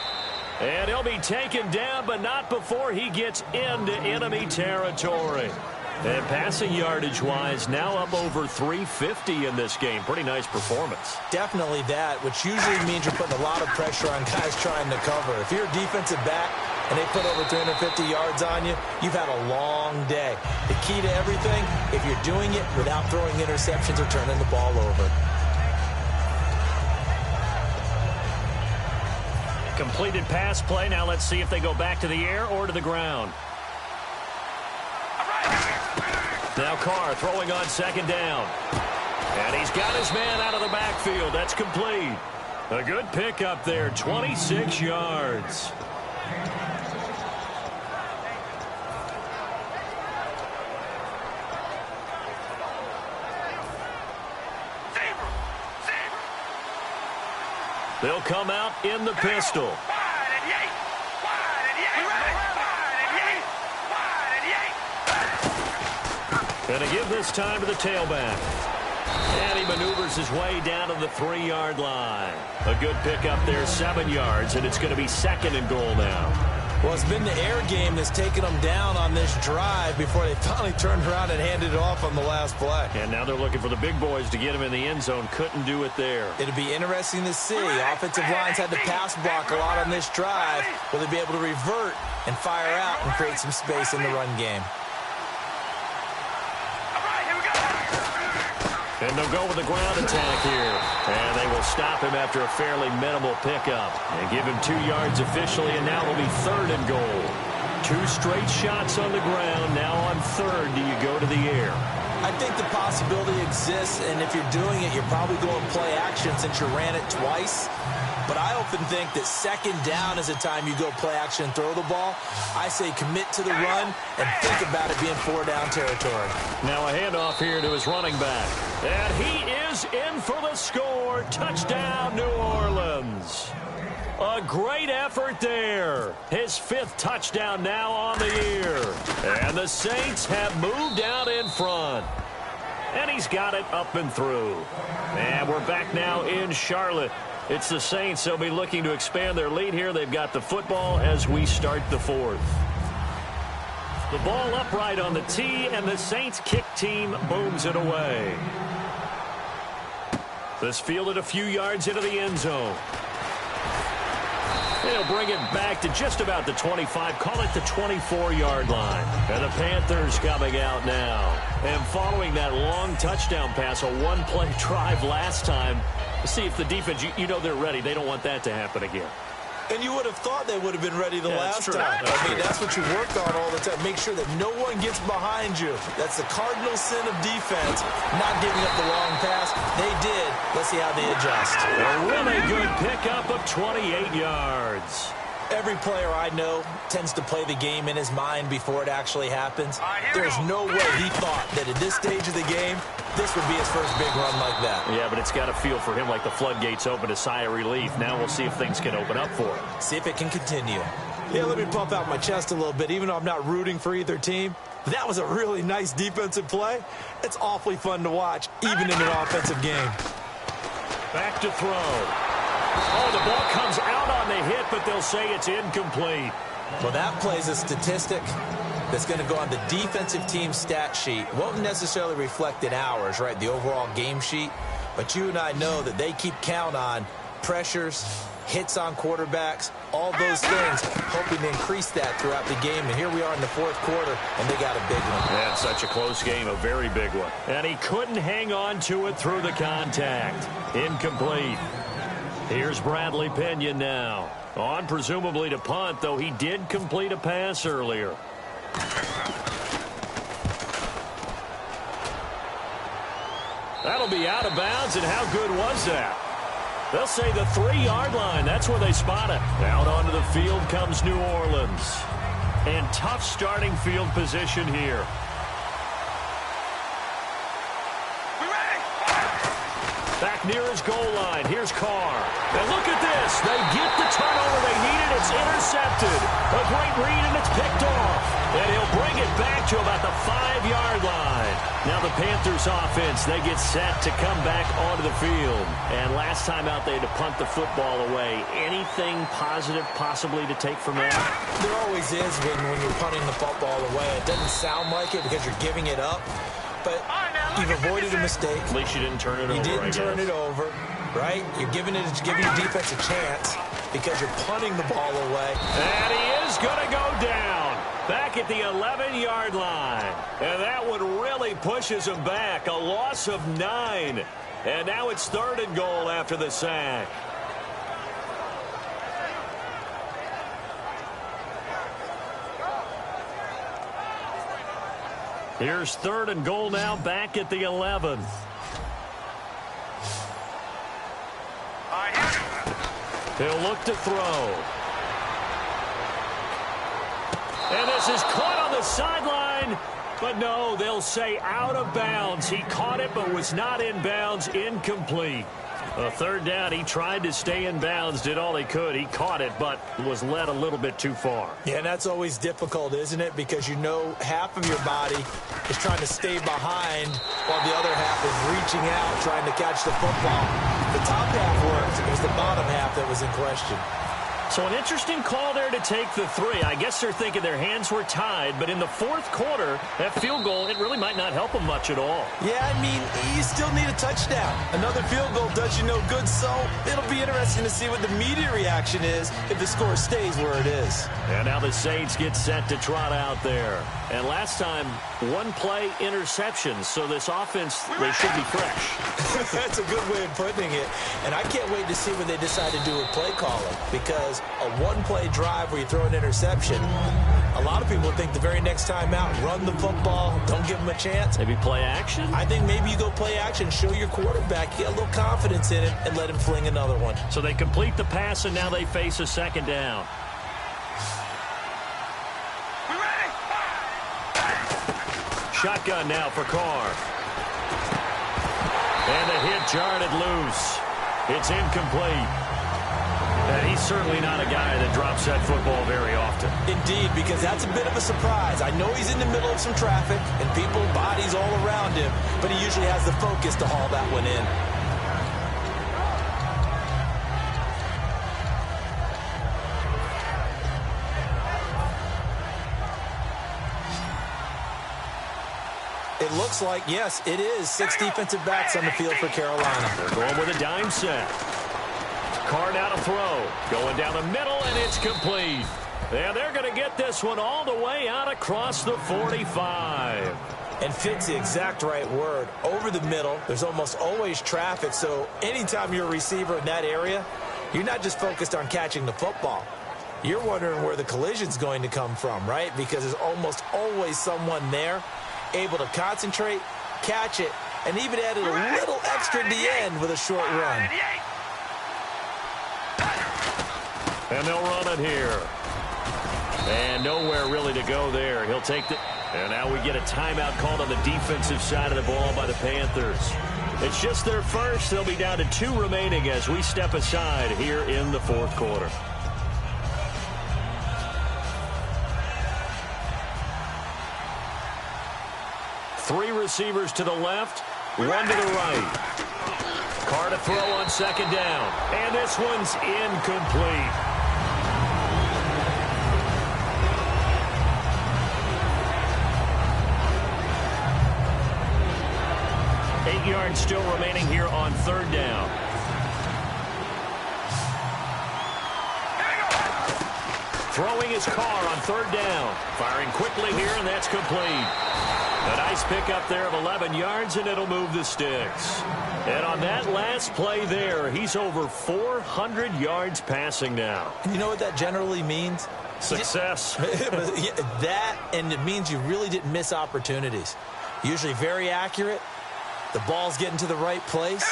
And he'll be taken down, but not before he gets into enemy territory. And passing yardage-wise, now up over 350 in this game. Pretty nice performance. Definitely that, which usually means you're putting a lot of pressure on guys trying to cover. If you're a defensive back and they put over 350 yards on you, you've had a long day. The key to everything, if you're doing it without throwing interceptions or turning the ball over. Completed pass play. Now let's see if they go back to the air or to the ground. Now Carr throwing on second down. And he's got his man out of the backfield. That's complete. A good pickup there, 26 yards. They'll come out in the pistol. Going to give this time to the tailback. And he maneuvers his way down to the 3-yard line. A good pickup there, 7 yards, and it's going to be 2nd and goal now. Well, it's been the air game that's taken them down on this drive before they finally turned around and handed it off on the last play. And now they're looking for the big boys to get him in the end zone. Couldn't do it there. It'll be interesting to see. Offensive lines had to pass block a lot on this drive. Will they be able to revert and fire out and create some space in the run game? And they'll go with the ground attack here. And they will stop him after a fairly minimal pickup. And give him 2 yards officially, and now it'll be 3rd and goal. 2 straight shots on the ground. Now on 3rd, do you go to the air? I think the possibility exists, and if you're doing it, you're probably going play action since you ran it twice. But I often think that 2nd down is the time you go play action and throw the ball. I say commit to the run and think about it being 4-down territory. Now a handoff here to his running back. And he is in for the score. Touchdown, New Orleans. A great effort there. His 5th touchdown now on the year. And the Saints have moved out in front. And he's got it up and through. And we're back now in Charlotte. It's the Saints. They'll be looking to expand their lead here. They've got the football as we start the 4th. The ball upright on the tee, and the Saints kick team booms it away. This fielded a few yards into the end zone. They'll bring it back to just about the 25, call it the 24-yard line. And the Panthers coming out now. And following that long touchdown pass, a one-play drive last time, see if the defense, you know they're ready. They don't want that to happen again. And you would have thought they would have been ready the last time. That's what you work on all the time. Make sure that no one gets behind you. That's the cardinal sin of defense, not giving up the long pass. They did. Let's see how they adjust. A really good pickup of 28 yards. Every player I know tends to play the game in his mind before it actually happens. There's no way he thought that at this stage of the game, this would be his first big run like that. Yeah, but it's got to feel for him like the floodgates open, a sigh of relief. Now we'll see if things can open up for him. See if it can continue. Yeah, let me pump out my chest a little bit, even though I'm not rooting for either team. That was a really nice defensive play. It's awfully fun to watch, even in an offensive game. Back to throw. Oh, the ball comes out on the hit, but they'll say it's incomplete. Well, that plays a statistic that's going to go on the defensive team stat sheet. Won't necessarily reflect in ours, right, the overall game sheet. But you and I know that they keep count on pressures, hits on quarterbacks, all those things, hoping to increase that throughout the game. And here we are in the 4th quarter, and they got a big one. Yeah, such a close game, a very big one. And he couldn't hang on to it through the contact. Incomplete. Here's Bradley Pinion now. On presumably to punt, though he did complete a pass earlier. That'll be out of bounds, and how good was that? They'll say the 3-yard line. That's where they spot it. Out onto the field comes New Orleans. And tough starting field position here. Back near his goal line. Here's Carr. And look at this. They get the turnover they needed. It's intercepted. A great read, and it's picked off. And he'll bring it back to about the 5-yard line. Now the Panthers offense, they get set to come back onto the field. And last last time out they had to punt the football away. Anything positive possibly to take from that? There always is when you're punting the football away. It doesn't sound like it because you're giving it up, but you've avoided a mistake. At least you didn't turn it over. You didn't turn it over, right? You're giving your defense a chance because you're punting the ball away. And he is going to go down back at the 11-yard line. And that one really pushes him back. A loss of 9. And now it's 3rd and goal after the sack. Here's 3rd and goal now back at the 11. He'll look to throw. And this is caught on the sideline. But no, they'll say out of bounds. He caught it but was not in bounds. Incomplete. A 3rd down. He tried to stay in bounds, did all he could. He caught it but was led a little bit too far. Yeah, and that's always difficult, isn't it? Because you know half of your body is trying to stay behind while the other half is reaching out, trying to catch the football. The top half worked. It was the bottom half that was in question. So an interesting call there to take the 3. I guess they're thinking their hands were tied, but in the 4th quarter, that field goal, it really might not help them much at all. Yeah, I mean, you still need a touchdown. Another field goal does you no good, so it'll be interesting to see what the media reaction is if the score stays where it is. And now the Saints get set to trot out there. And last time, 1-play interception, so this offense, they should be fresh. That's a good way of putting it. And I can't wait to see what they decide to do with play calling, because a 1-play drive where you throw an interception, a lot of people think the very next time out, run the football, don't give them a chance. Maybe play action? I think maybe you go play action, show your quarterback, get a little confidence in it, and let him fling another one. So they complete the pass, and now they face a 2nd down. Shotgun now for Carr. And the hit jarred it loose. It's incomplete. And he's certainly not a guy that drops that football very often. Indeed, because that's a bit of a surprise. I know he's in the middle of some traffic and people, bodies all around him, but he usually has the focus to haul that one in. It looks like, yes, it is 6 defensive backs on the field for Carolina. They're going with a dime set. Carr now to throw. Going down the middle, and it's complete. And they're going to get this one all the way out across the 45. And fit's the exact right word. Over the middle, there's almost always traffic, so anytime you're a receiver in that area, you're not just focused on catching the football. You're wondering where the collision's going to come from, right? Because there's almost always someone there able to concentrate, catch it, and even added a little extra at the end with a short run. And they'll run it here. And nowhere really to go there. He'll take the... And now we get a timeout called on the defensive side of the ball by the Panthers. It's just their first. They'll be down to 2 remaining as we step aside here in the 4th quarter. Three receivers to the left, 1 to the right. Carr to throw on 2nd down. And this one's incomplete. Eight yards still remaining here on 3rd down. Throwing his Carr on 3rd down. Firing quickly here, and that's complete. A nice pickup there of 11 yards, and it'll move the sticks. And on that last play there, he's over 400 yards passing now. You know what that generally means? Success. That, and it means you really didn't miss opportunities. Usually very accurate. The ball's getting to the right place.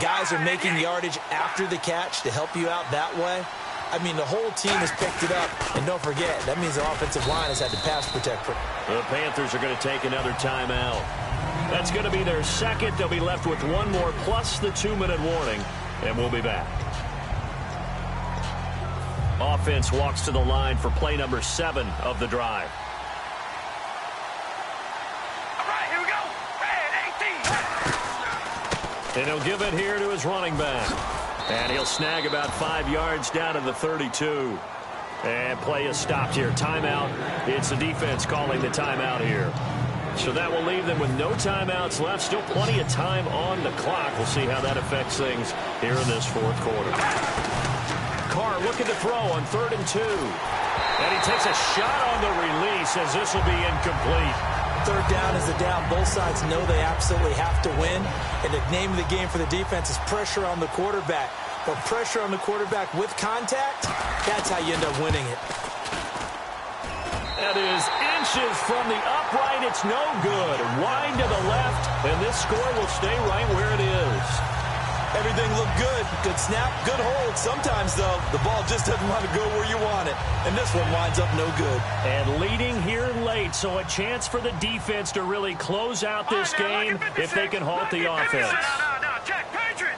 Guys are making yardage after the catch to help you out that way. I mean, the whole team has picked it up. And don't forget, that means the offensive line has had to pass protect. The Panthers are going to take another timeout. That's going to be their 2nd. They'll be left with 1 more plus the 2-minute warning. And we'll be back. Offense walks to the line for play number 7 of the drive. And he'll give it here to his running back. And he'll snag about 5 yards down to the 32. And play is stopped here. Timeout. It's the defense calling the timeout here. So that will leave them with no timeouts left. Still plenty of time on the clock. We'll see how that affects things here in this fourth quarter. Carr looking to throw on 3rd and 2. And he takes a shot on the release as this will be incomplete. 3rd down is the down. Both sides know they absolutely have to win. And the name of the game for the defense is pressure on the quarterback. But pressure on the quarterback with contact, that's how you end up winning it. That is inches from the upright. It's no good. Wind to the left, and this score will stay right where it is. Everything looked good. Good snap, good hold. Sometimes, though, the ball just doesn't want to go where you want it. And this one winds up no good. And leading here late, so a chance for the defense to really close out this game if they can halt the offense. No, check. Patriot.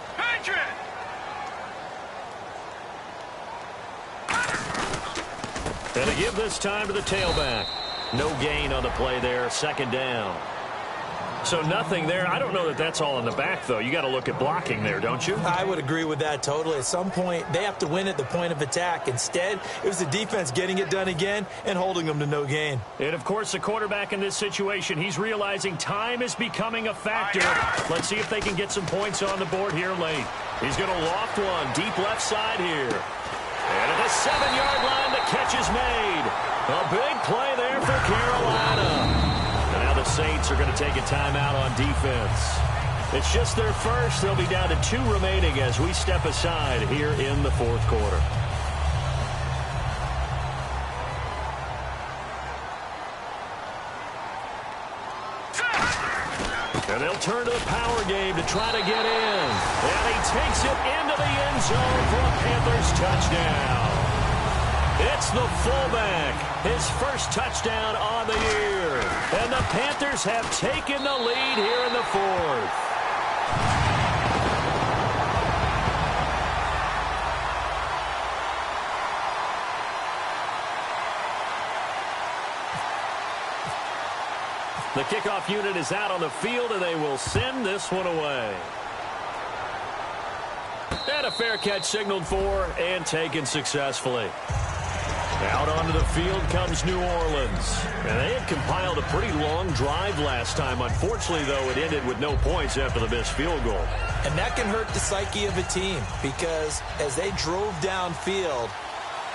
And to give this time to the tailback. No gain on the play there. 2nd down. So nothing there. I don't know that that's all in the back, though. You got to look at blocking there, don't you? I would agree with that totally. At some point, they have to win at the point of attack. Instead, it was the defense getting it done again and holding them to no gain. And, of course, the quarterback in this situation, he's realizing time is becoming a factor. Let's see if they can get some points on the board here late. He's going to loft one deep left side here. And at the 7-yard line, the catch is made. A big play there for Carolina. And now the Saints are going to take a timeout on defense. It's just their first. They'll be down to 2 remaining as we step aside here in the fourth quarter. And they'll turn to the power game to try to get in. And he takes it into the end zone for a Panthers touchdown. It's the fullback, his first touchdown on the year. And the Panthers have taken the lead here in the fourth. The kickoff unit is out on the field, and they will send this one away. And a fair catch signaled for and taken successfully. Out onto the field comes New Orleans. And they had compiled a pretty long drive last time. Unfortunately, though, it ended with no points after the missed field goal. And that can hurt the psyche of a team because as they drove downfield,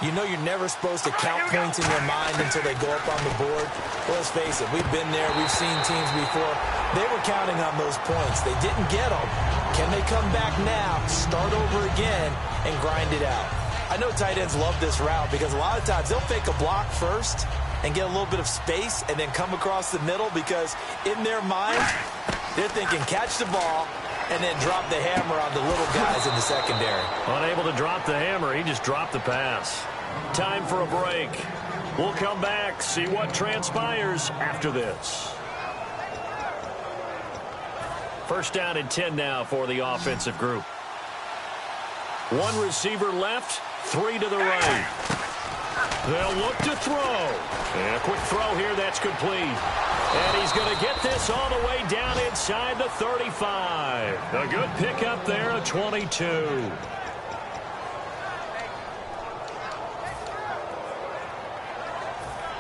you know you're never supposed to count points in your mind until they go up on the board. Well, let's face it, we've been there. We've seen teams before. They were counting on those points. They didn't get them. Can they come back now, start over again, and grind it out? I know tight ends love this route because a lot of times they'll fake a block first and get a little bit of space and then come across the middle because in their mind, they're thinking catch the ball and then drop the hammer on the little guys in the secondary. Unable to drop the hammer, he just dropped the pass. Time for a break. We'll come back, see what transpires after this. 1st down and 10 now for the offensive group. 1 receiver left, 3 to the right. They'll look to throw. And a quick throw here, that's complete. And he's going to get this all the way down inside the 35. A good pickup there, a 22.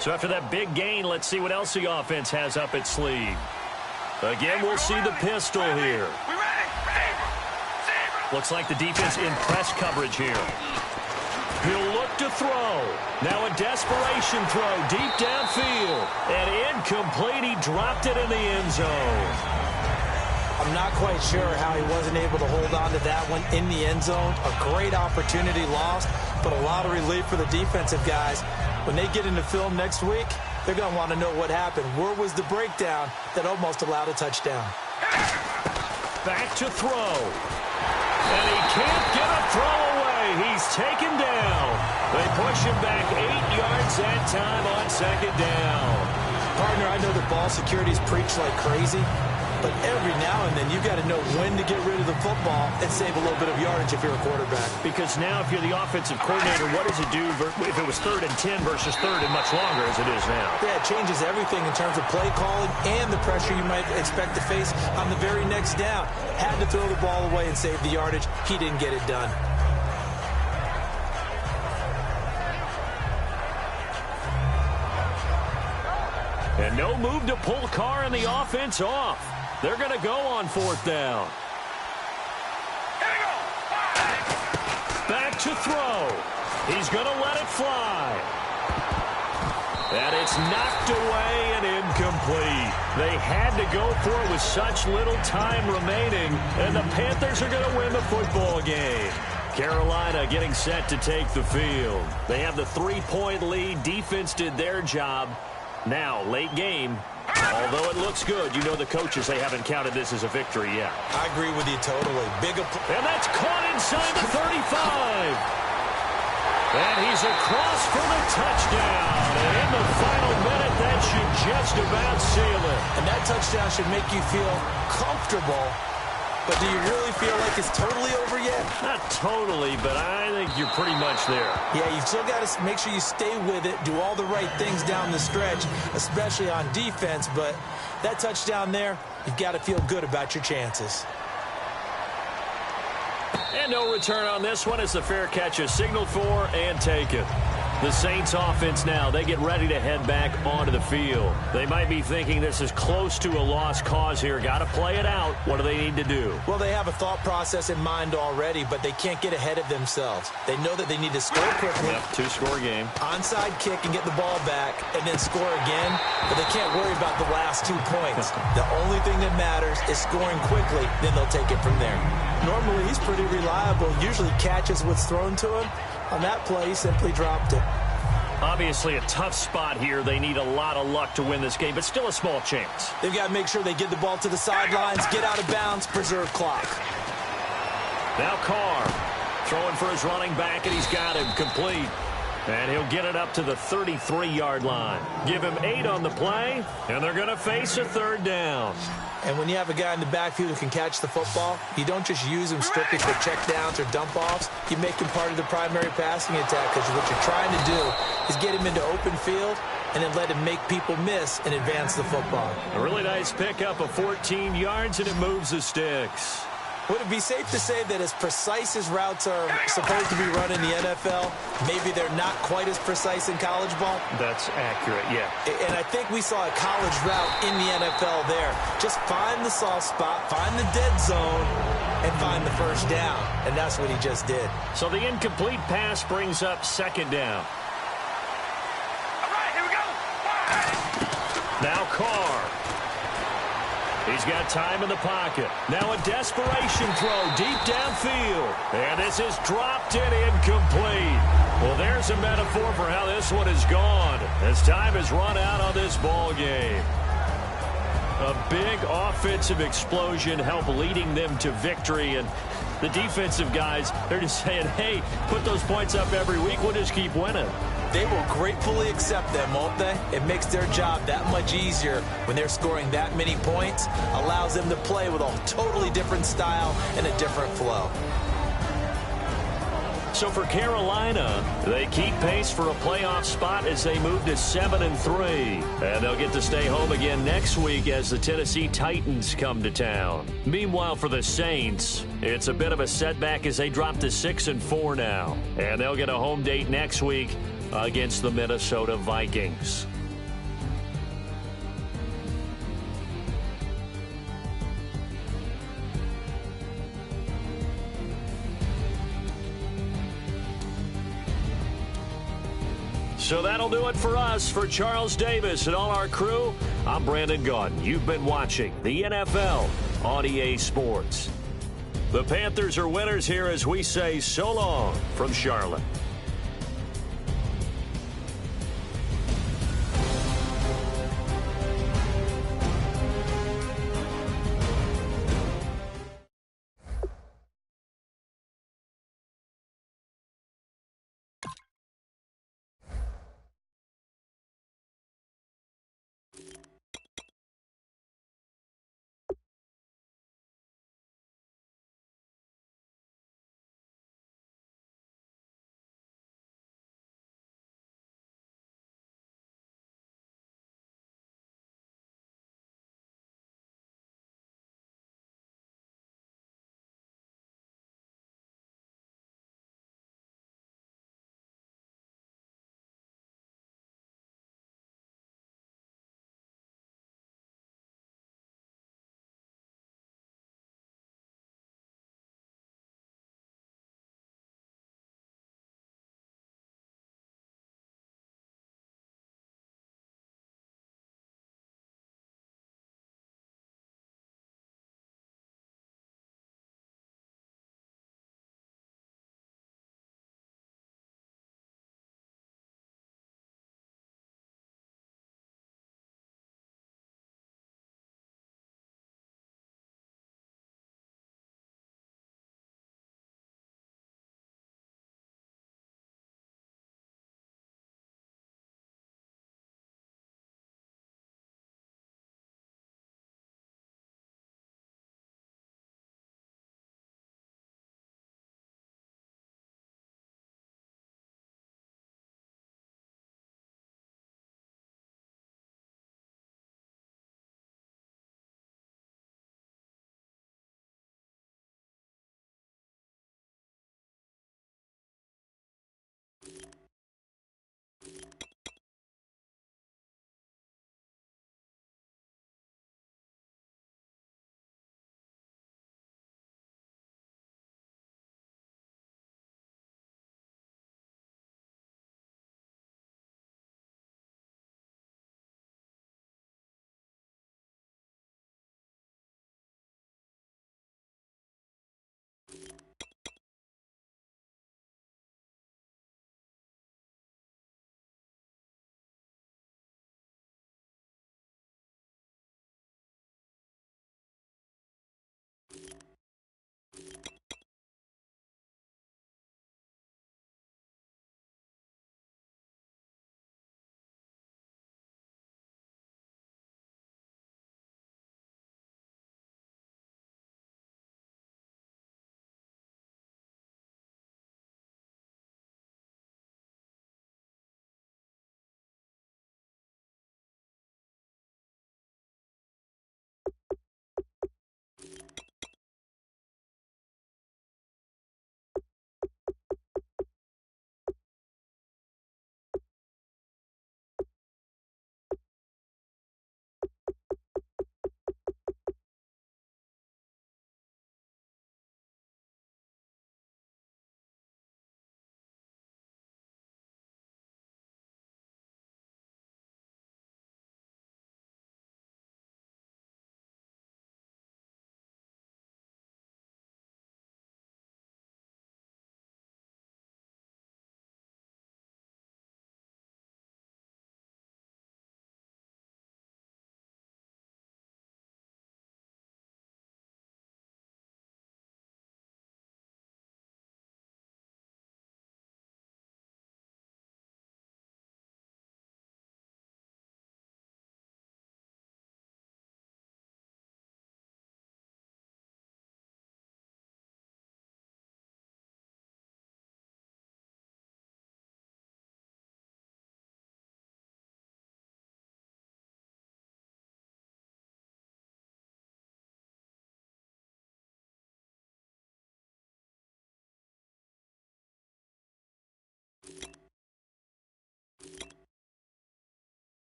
So after that big gain, let's see what else the offense has up its sleeve. Again, we'll see the pistol here. Looks like the defense in press coverage here. He'll look to throw. Now a desperation throw deep downfield. And incomplete. He dropped it in the end zone. I'm not quite sure how he wasn't able to hold on to that one in the end zone. A great opportunity lost, but a lot of relief for the defensive guys. When they get into film next week, they're going to want to know what happened. Where was the breakdown that almost allowed a touchdown? Back to throw. And he can't get a throw away. He's taken down. They push him back 8 yards that time on 2nd down. Partner, I know that ball security's preached like crazy, But every now and then, you've got to know when to get rid of the football and save a little bit of yardage if you're a quarterback. Because now if you're the offensive coordinator, what does it do if it was 3rd and 10 versus 3rd and much longer as it is now? Yeah, it changes everything in terms of play calling and the pressure you might expect to face on the very next down. Had to throw the ball away and save the yardage. He didn't get it done. And no move to pull Carr and the offense off. They're going to go on 4th down. Back to throw. He's going to let it fly. And it's knocked away and incomplete. They had to go for it with such little time remaining, and the Panthers are going to win the football game. Carolina getting set to take the field. They have the 3-point lead. Defense did their job. Now, late game, although it looks good, you know the coaches, they haven't counted this as a victory yet. I agree with you totally. And that's caught inside the 35. And he's across for the touchdown. And in the final minute, that should just about seal it. And that touchdown should make you feel comfortable. But do you really feel like it's totally over yet? Not totally, but I think you're pretty much there. Yeah, you've still got to make sure you stay with it, do all the right things down the stretch, especially on defense. But that touchdown there, you've got to feel good about your chances. And no return on this one as the fair catch is signaled for and taken. The Saints offense now, they get ready to head back onto the field. They might be thinking this is close to a lost cause here. Got to play it out. What do they need to do? Well, they have a thought process in mind already, but they can't get ahead of themselves. They know that they need to score quickly. Yep, 2-score game. Onside kick and get the ball back and then score again, but they can't worry about the last 2 points. The only thing that matters is scoring quickly, then they'll take it from there. Normally, he's pretty reliable, usually catches what's thrown to him. On that play, he simply dropped it. Obviously a tough spot here. They need a lot of luck to win this game, but still a small chance. They've got to make sure they get the ball to the sidelines, get out of bounds, preserve clock. Now Carr throwing for his running back, and he's got him complete. And he'll get it up to the 33-yard line. Give him 8 on the play, and they're going to face a 3rd down. And when you have a guy in the backfield who can catch the football, you don't just use him strictly for checkdowns or dump-offs. You make him part of the primary passing attack because what you're trying to do is get him into open field and then let him make people miss and advance the football. A really nice pickup of 14 yards, and it moves the sticks. Would it be safe to say that as precise as routes are supposed to be run in the NFL, maybe they're not quite as precise in college ball? That's accurate, yeah. And I think we saw a college route in the NFL there. Just find the soft spot, find the dead zone, and find the first down. And that's what he just did. So the incomplete pass brings up 2nd down. All right, here we go. Now Carr. He's got time in the pocket. Now a desperation throw deep downfield. And this is dropped and incomplete. Well, there's a metaphor for how this one is gone as time has run out on this ball game. A big offensive explosion helped leading them to victory. And the defensive guys, they're just saying, hey, put those points up every week. We'll just keep winning. They will gratefully accept them, won't they? It makes their job that much easier when they're scoring that many points. Allows them to play with a totally different style and a different flow. So for Carolina, they keep pace for a playoff spot as they move to 7-3. And they'll get to stay home again next week as the Tennessee Titans come to town. Meanwhile, for the Saints, it's a bit of a setback as they drop to 6-4 now. And they'll get a home date next week against the Minnesota Vikings. So that'll do it for us. For Charles Davis and all our crew, I'm Brandon Gaudin. You've been watching the NFL on EA Sports. The Panthers are winners here as we say so long from Charlotte.